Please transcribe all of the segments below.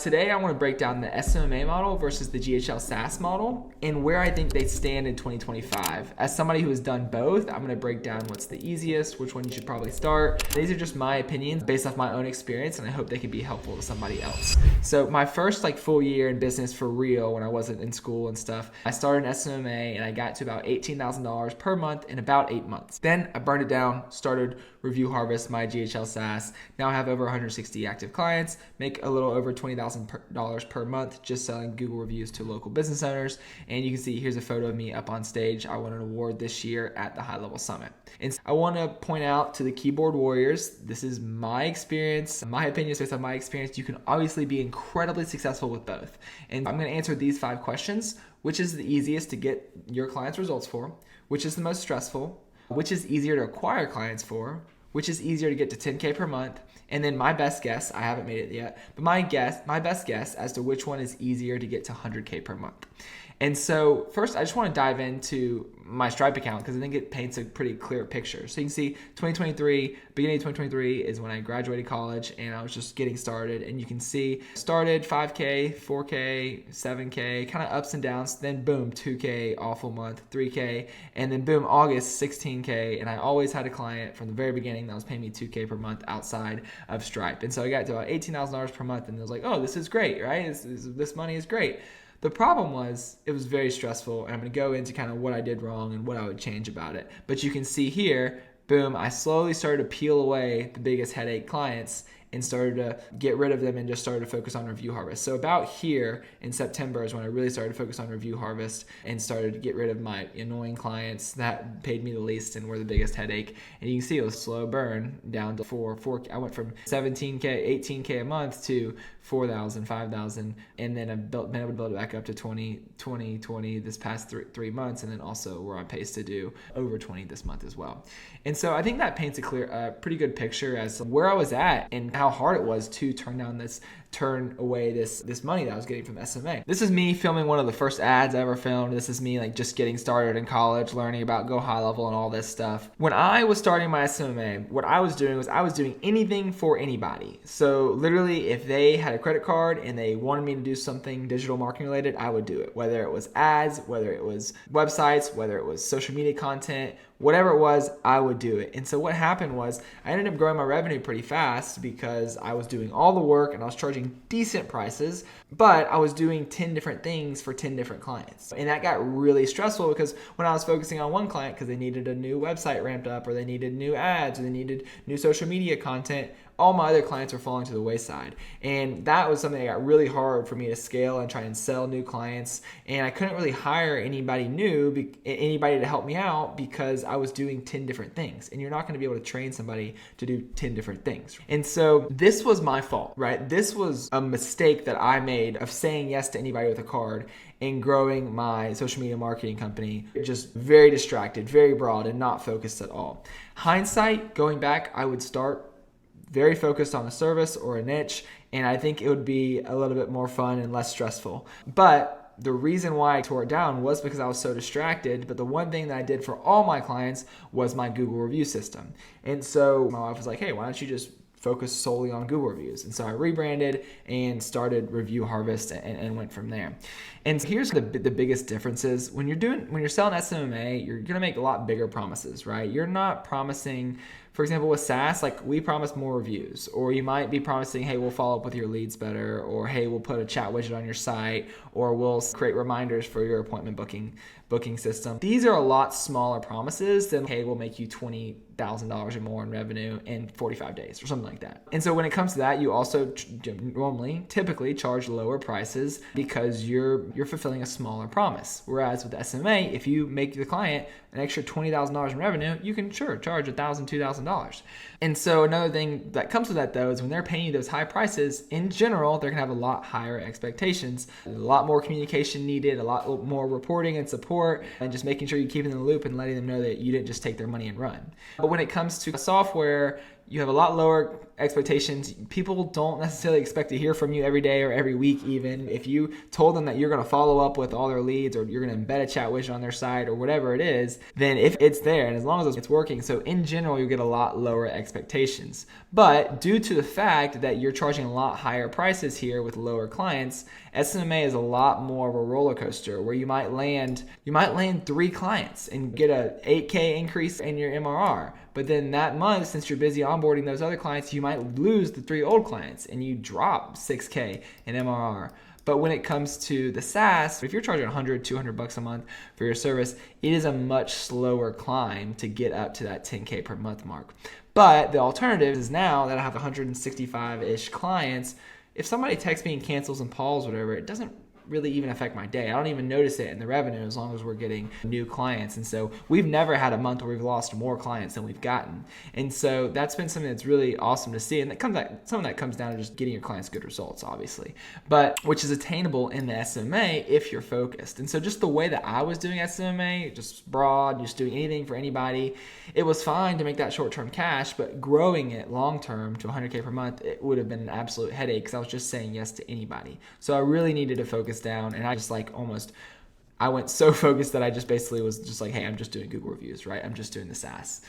Today, I want to break down the SMMA model versus the GHL SaaS model and where I think they stand in 2025. As somebody who has done both, I'm going to break down what's the easiest, which one you should probably start. These are just my opinions based off my own experience, and I hope they can be helpful to somebody else. So my first full year in business for real, when I wasn't in school and stuff, I started an SMMA and I got to about $18,000 per month in about 8 months. Then I burned it down, started Review Harvest, my GHL SaaS. Now I have over 160 active clients, make a little over $20,000 per month just selling Google reviews to local business owners. And you can see here's a photo of me up on stage. I won an award this year at the High Level Summit. And I want to point out to the keyboard warriors, this is my experience, my opinion is based on my experience. You can obviously be incredibly successful with both. And I'm going to answer these 5 questions. Which is the easiest to get your clients results for? Which is the most stressful? Which is easier to acquire clients for? Which is easier to get to 10K per month? And then my best guess, I haven't made it yet, but my best guess as to which one is easier to get to 100K per month. And so first, I just want to dive into my Stripe account because I think it paints a pretty clear picture. So you can see beginning of 2023 is when I graduated college and I was just getting started. And you can see started 5K, 4K, 7K, kind of ups and downs. Then boom, 2K, awful month, 3K. And then boom, August, 16K. And I always had a client from the very beginning that was paying me 2K per month outside of Stripe. And so I got to about $18,000 per month and I was like, oh, this is great, right? This money is great. The problem was it was very stressful, and I'm going to go into kind of what I did wrong and what I would change about it. But you can see here, boom, I slowly started to peel away the biggest headache clients and started to get rid of them and just started to focus on Review Harvest. So about here in September is when I really started to focus on Review Harvest and started to get rid of my annoying clients that paid me the least and were the biggest headache. And you can see it was a slow burn down to 4K. I went from 17K, 18K a month to 4,000, 5,000, and then I've been able to build it back up to 20 this past three months, and then also we're on pace to do over 20 this month as well. And so I think that paints a pretty good picture as to where I was at and how hard it was to turn away this money that I was getting from SMA. This is me filming one of the first ads I ever filmed. This is me just getting started in college, learning about GoHighLevel and all this stuff. When I was starting my SMA, what I was doing was I was doing anything for anybody. So literally, if they had a credit card and they wanted me to do something digital marketing related, I would do it. Whether it was ads, whether it was websites, whether it was social media content, whatever it was, I would do it. And so what happened was I ended up growing my revenue pretty fast because I was doing all the work and I was charging decent prices, but I was doing 10 different things for 10 different clients. And that got really stressful because when I was focusing on one client because they needed a new website ramped up or they needed new ads or they needed new social media content, all my other clients were falling to the wayside. And that was something that got really hard for me to scale and try and sell new clients. And I couldn't really hire anybody to help me out because I was doing 10 different things. And you're not going to be able to train somebody to do 10 different things. And so this was my fault, right? This was a mistake that I made of saying yes to anybody with a card and growing my social media marketing company, just very distracted, very broad, and not focused at all. Hindsight, going back, I would start very focused on a service or a niche, and I think it would be a little bit more fun and less stressful. But the reason why I tore it down was because I was so distracted. But the one thing that I did for all my clients was my Google review system. And so my wife was like, hey, why don't you just focus solely on Google reviews? And so I rebranded and started Review Harvest and went from there. And here's the biggest differences. When you're selling SMMA, you're going to make a lot bigger promises, right? You're not promising, for example, with SaaS, we promise more reviews, or you might be promising, hey, we'll follow up with your leads better, or hey, we'll put a chat widget on your site, or we'll create reminders for your appointment booking system. These are a lot smaller promises than, hey, we'll make you $20,000 or more in revenue in 45 days or something like that. And so when it comes to that, you also typically charge lower prices because you're fulfilling a smaller promise. Whereas with SMA, if you make the client an extra $20,000 in revenue, you can charge $1,000, $2,000. And so another thing that comes with that though is when they're paying you those high prices, in general, they're gonna have a lot higher expectations, a lot more communication needed, a lot more reporting and support, and just making sure you keep them in the loop and letting them know that you didn't just take their money and run. But when it comes to software, you have a lot lower expectations. People don't necessarily expect to hear from you every day or every week even. If you told them that you're going to follow up with all their leads, or you're going to embed a chat widget on their site or whatever it is, then if it's there and as long as it's working, so in general, you get a lot lower expectations. But due to the fact that you're charging a lot higher prices here with lower clients, SMMA is a lot more of a roller coaster where you might land 3 clients and get a 8K increase in your MRR. But then that month, since you're busy onboarding those other clients, you might lose the 3 old clients and you drop 6K in MRR. But when it comes to the SaaS, if you're charging $100, $200 a month for your service, it is a much slower climb to get up to that 10K per month mark. But the alternative is now that I have 165-ish clients, if somebody texts me and cancels and pauses, whatever, it doesn't really even affect my day. I don't even notice it in the revenue as long as we're getting new clients. And so we've never had a month where we've lost more clients than we've gotten. And so that's been something that's really awesome to see. And some of that comes down to just getting your clients good results, obviously, but which is attainable in the SMMA if you're focused. And so just the way that I was doing SMMA, just broad, just doing anything for anybody, it was fine to make that short-term cash, but growing it long-term to 100K per month, it would have been an absolute headache because I was just saying yes to anybody. So I really needed to focus down, and I just I went so focused that I just basically was just like, hey, I'm just doing Google reviews, right? I'm just doing the SaaS.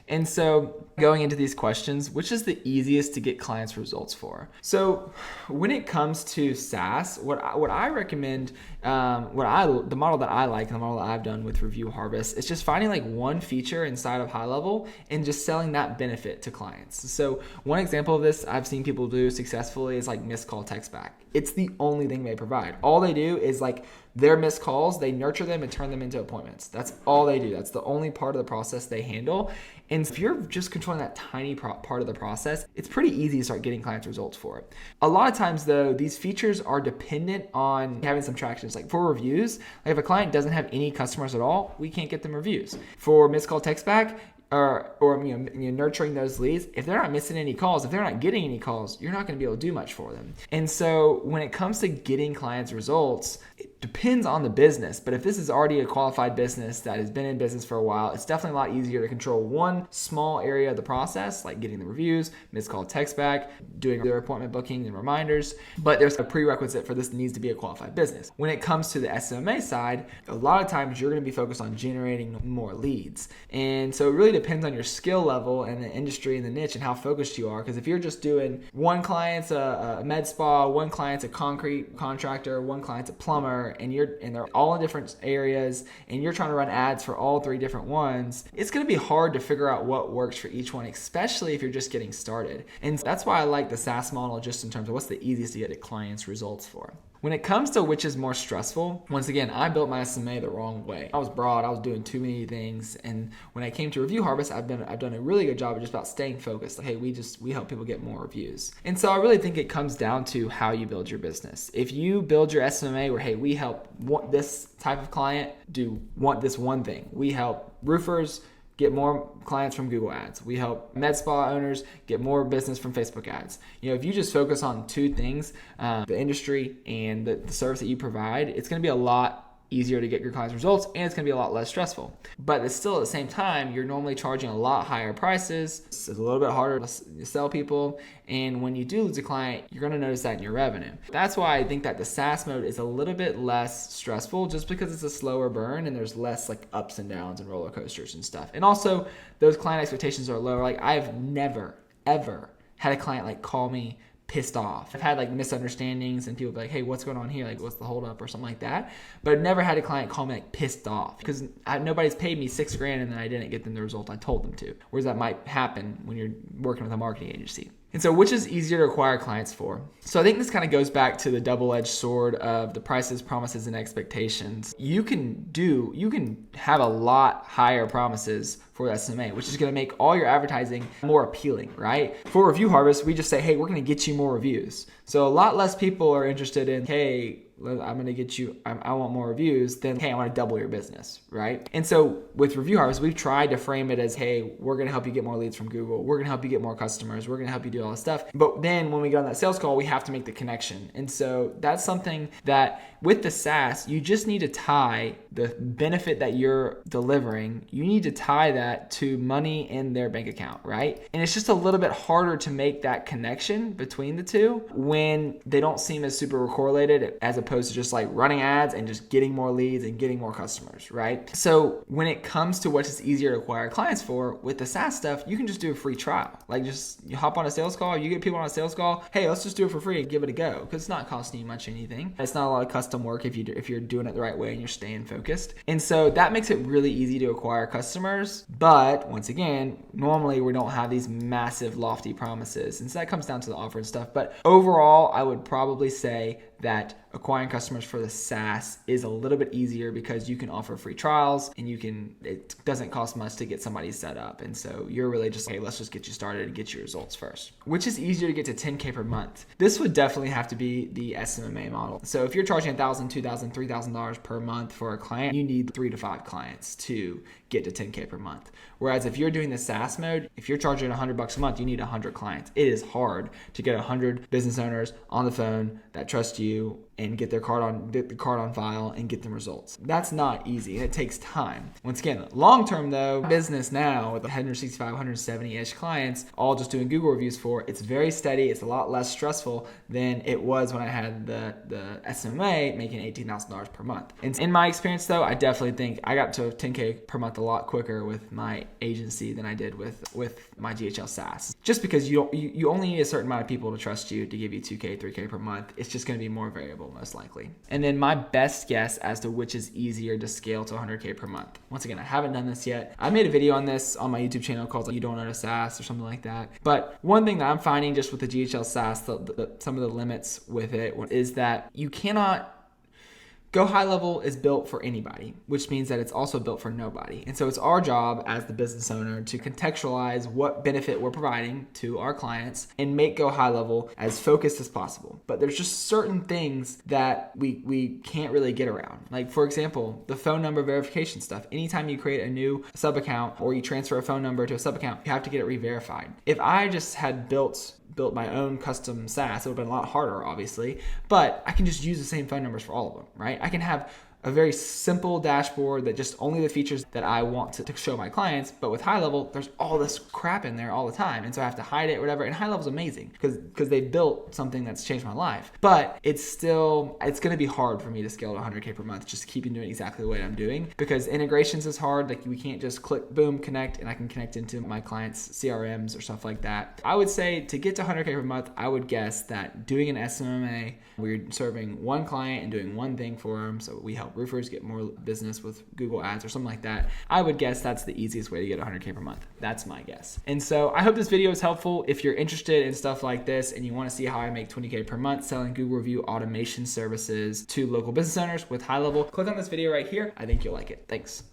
And so going into these questions, which is the easiest to get clients results for? So when it comes to SaaS, what I recommend, the model that I like, and the model that I've done with Review Harvest, is just finding like one feature inside of HighLevel and just selling that benefit to clients. So one example of this I've seen people do successfully is like missed call text back. It's the only thing they provide. All they do is like their missed calls, they nurture them and turn them into appointments. That's all they do. That's the only part of the process they handle. And if you're just controlling that tiny part of the process, it's pretty easy to start getting clients results for it. A lot of times though, these features are dependent on having some traction. It's like for reviews, like if a client doesn't have any customers at all, we can't get them reviews. For missed call text back, or nurturing those leads, if they're not missing any calls, if they're not getting any calls, you're not going to be able to do much for them. And so when it comes to getting clients results, it depends on the business. But if this is already a qualified business that has been in business for a while, it's definitely a lot easier to control one small area of the process, like getting the reviews, missed call text back, doing their appointment booking and reminders. But there's a prerequisite for this needs to be a qualified business. When it comes to the SMMA side, a lot of times you're going to be focused on generating more leads. And so it really depends on your skill level and the industry and the niche and how focused you are. Because if you're just doing one client's a med spa, one client's a concrete contractor, one client's a plumber, and they're all in different areas, and you're trying to run ads for all 3 different ones, it's going to be hard to figure out what works for each one, especially if you're just getting started. And that's why I like the SaaS model, just in terms of what's the easiest to get clients results for. When it comes to which is more stressful, once again, I built my SMA the wrong way. I was broad, I was doing too many things, and when I came to Review Harvest, I've done a really good job of just about staying focused. Like, hey, we help people get more reviews. And so I really think it comes down to how you build your business. If you build your SMA where, hey, we help this type of client want this one thing. We help roofers get more clients from Google ads. We help med spa owners get more business from Facebook ads. If you just focus on 2 things, the industry and the service that you provide, it's going to be a lot easier to get your clients results, and it's going to be a lot less stressful. But it's still at the same time, you're normally charging a lot higher prices. It's a little bit harder to sell people. And when you do lose a client, you're going to notice that in your revenue. That's why I think that the SaaS mode is a little bit less stressful, just because it's a slower burn and there's less like ups and downs and roller coasters and stuff. And also those client expectations are lower. Like, I've never, ever had a client like call me pissed off. I've had like misunderstandings and people be like, hey, what's going on here? Like, what's the holdup or something like that? But I've never had a client call me like pissed off because nobody's paid me $6,000 and then I didn't get them the result I told them to. Whereas that might happen when you're working with a marketing agency. And so which is easier to acquire clients for? So I think this kind of goes back to the double-edged sword of the prices, promises, and expectations. You can have a lot higher promises for SMA, which is going to make all your advertising more appealing, right? For Review Harvest, we just say, hey, we're going to get you more reviews. So a lot less people are interested in, hey, I'm going to get you, I want more reviews, then, hey, I want to double your business, right? And so with Review Harvest, we've tried to frame it as, hey, we're going to help you get more leads from Google. We're going to help you get more customers. We're going to help you do all this stuff. But then when we get on that sales call, we have to make the connection. And so that's something that with the SaaS, you just need to tie the benefit that you're delivering. You need to tie that to money in their bank account, right? And it's just a little bit harder to make that connection between the two when they don't seem as super correlated as opposed to just like running ads and just getting more leads and getting more customers, right? So when it comes to what's easier to acquire clients for, with the SaaS stuff, you can just do a free trial. Like just you hop on a sales call, you get people on a sales call, hey, let's just do it for free and give it a go because it's not costing you much anything. It's not a lot of custom work if you're doing it the right way and you're staying focused. And so that makes it really easy to acquire customers. But once again, normally we don't have these massive lofty promises. And so that comes down to the offer and stuff. But overall, I would probably say that acquiring customers for the SaaS is a little bit easier because you can offer free trials and it doesn't cost much to get somebody set up. And so you're really just, hey, let's just get you started and get your results first. Which is easier to get to 10K per month? This would definitely have to be the SMMA model. So if you're charging $1,000, $2,000, $3,000 per month for a client, you need 3 to 5 clients to get to 10K per month. Whereas if you're doing the SaaS mode, if you're charging $100 a month, you need 100 clients. It is hard to get 100 business owners on the phone that trust you and get the card on file and get them results. That's not easy and it takes time. Once again, long term though, business now with 165, 170-ish clients, all just doing Google reviews for, it's very steady. It's a lot less stressful than it was when I had the SMMA making $18,000 per month. And in my experience though, I definitely think I got to 10K per month a lot quicker with my agency than I did with my GHL SaaS. Just because you only need a certain amount of people to trust you to give you 2K, 3K per month. It's just going to be more variable most likely. And then my best guess as to which is easier to scale to 100K per month. Once again, I haven't done this yet. I made a video on this on my YouTube channel called You Don't Know a SaaS or something like that. But one thing that I'm finding just with the GHL SaaS, some of the limits with it is that you cannot GoHighLevel is built for anybody, which means that it's also built for nobody. And so it's our job as the business owner to contextualize what benefit we're providing to our clients and make GoHighLevel as focused as possible. But there's just certain things that we can't really get around. Like for example, the phone number verification stuff. Anytime you create a new sub account or you transfer a phone number to a sub account, you have to get it re-verified. If I just had built my own custom SaaS, it would have been a lot harder, obviously, but I can just use the same phone numbers for all of them, right? I can have a very simple dashboard that just only the features that I want to show my clients. But with HighLevel, there's all this crap in there all the time. And so I have to hide it or whatever. And HighLevel's amazing because they built something that's changed my life. But it's going to be hard for me to scale to 100K per month, just keeping doing exactly the way I'm doing, because integrations is hard. Like we can't just click, boom, connect, and I can connect into my clients' CRMs or stuff like that. I would say to get to 100K per month, I would guess that doing an SMMA, we're serving one client and doing one thing for them. So we help roofers get more business with Google ads or something like that. I would guess that's the easiest way to get 100K per month. That's my guess. And so I hope this video is helpful. If you're interested in stuff like this and you want to see how I make 20K per month selling Google review automation services to local business owners with HighLevel, click on this video right here. I think you'll like it. Thanks.